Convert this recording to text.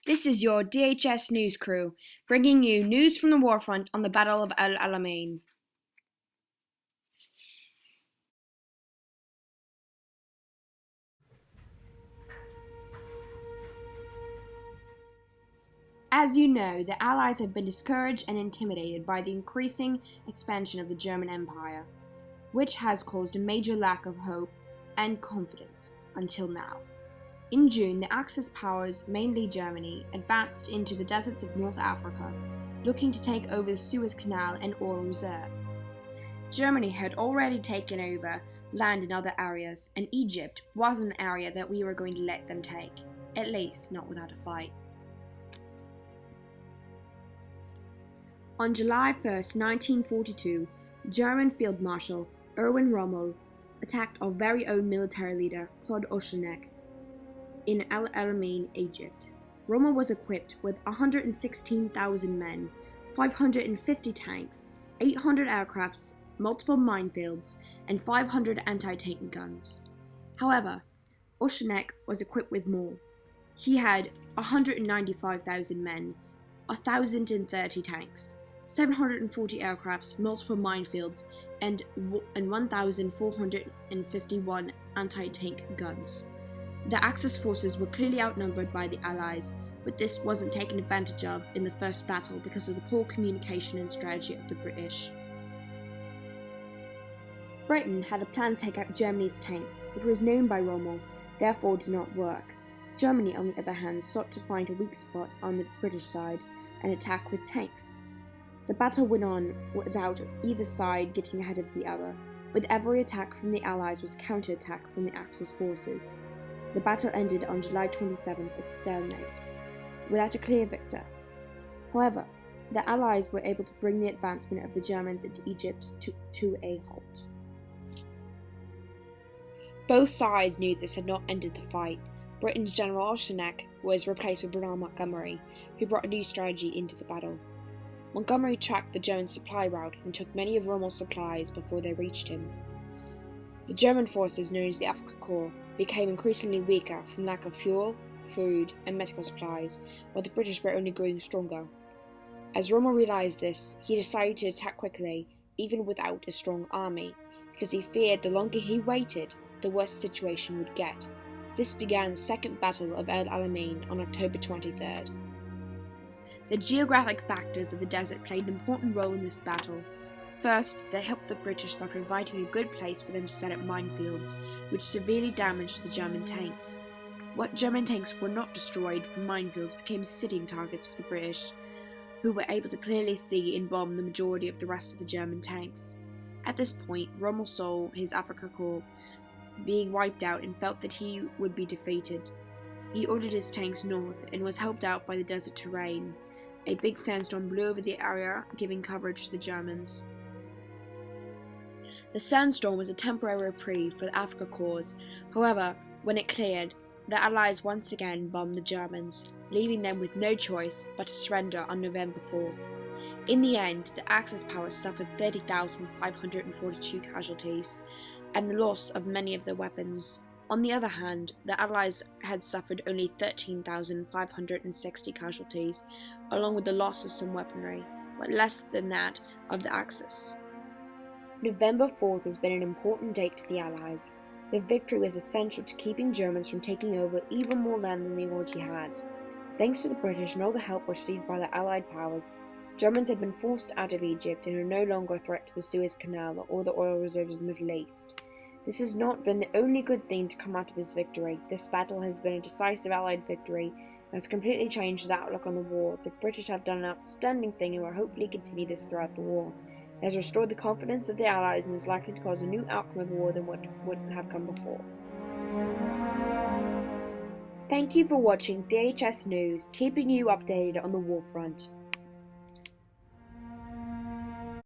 This is your DHS news crew, bringing you news from the warfront on the Battle of Alamein. As you know, the Allies have been discouraged and intimidated by the increasing expansion of the German Empire, which has caused a major lack of hope and confidence until now. In June, the Axis powers, mainly Germany, advanced into the deserts of North Africa, looking to take over the Suez Canal and oil reserve. Germany had already taken over land in other areas, and Egypt wasn't an area that we were going to let them take, at least not without a fight. On July 1st, 1942, German Field Marshal Erwin Rommel attacked our very own military leader, Claude Ochanek, in Alamein, Egypt. Rommel was equipped with 116,000 men, 550 tanks, 800 aircrafts, multiple minefields, and 500 anti-tank guns. However, Ochanek was equipped with more. He had 195,000 men, 1,030 tanks, 740 aircrafts, multiple minefields, and 1,451 anti-tank guns. The Axis forces were clearly outnumbered by the Allies, but this wasn't taken advantage of in the first battle because of the poor communication and strategy of the British. Britain had a plan to take out Germany's tanks, which was known by Rommel, therefore did not work. Germany, on the other hand, sought to find a weak spot on the British side and attack with tanks. The battle went on without either side getting ahead of the other. With every attack from the Allies was a counter-attack from the Axis forces. The battle ended on July 27th as a stalemate, without a clear victor. However, the Allies were able to bring the advancement of the Germans into Egypt to a halt. Both sides knew this had not ended the fight. Britain's General Ochanek was replaced with Bernard Montgomery, who brought a new strategy into the battle. Montgomery tracked the German supply route and took many of Rommel's supplies before they reached him. The German forces, known as the Afrika Korps, became increasingly weaker from lack of fuel, food, and medical supplies, while the British were only growing stronger. As Rommel realised this, he decided to attack quickly, even without a strong army, because he feared the longer he waited, the worse the situation would get. This began the Second Battle of El Alamein on October 23rd. The geographic factors of the desert played an important role in this battle. First, they helped the British by providing a good place for them to set up minefields, which severely damaged the German tanks. What German tanks were not destroyed from minefields became sitting targets for the British, who were able to clearly see and bomb the majority of the rest of the German tanks. At this point, Rommel saw his Afrika Korps being wiped out and felt that he would be defeated. He ordered his tanks north and was helped out by the desert terrain. A big sandstorm blew over the area, giving coverage to the Germans. The sandstorm was a temporary reprieve for the Afrika Korps. However, when it cleared, the Allies once again bombed the Germans, leaving them with no choice but to surrender on November 4th. In the end, the Axis powers suffered 30,542 casualties and the loss of many of their weapons. On the other hand, the Allies had suffered only 13,560 casualties, along with the loss of some weaponry, but less than that of the Axis. November 4th has been an important date to the Allies. The victory was essential to keeping Germans from taking over even more land than they already had. Thanks to the British and all the help received by the Allied powers, Germans had been forced out of Egypt and are no longer a threat to the Suez Canal or the oil reserves of the Middle East. This has not been the only good thing to come out of this victory. This battle has been a decisive Allied victory and has completely changed the outlook on the war. The British have done an outstanding thing and will hopefully continue this throughout the war. It has restored the confidence of the Allies and is likely to cause a new outcome of the war than what would have come before. Thank you for watching DHS News, keeping you updated on the war front.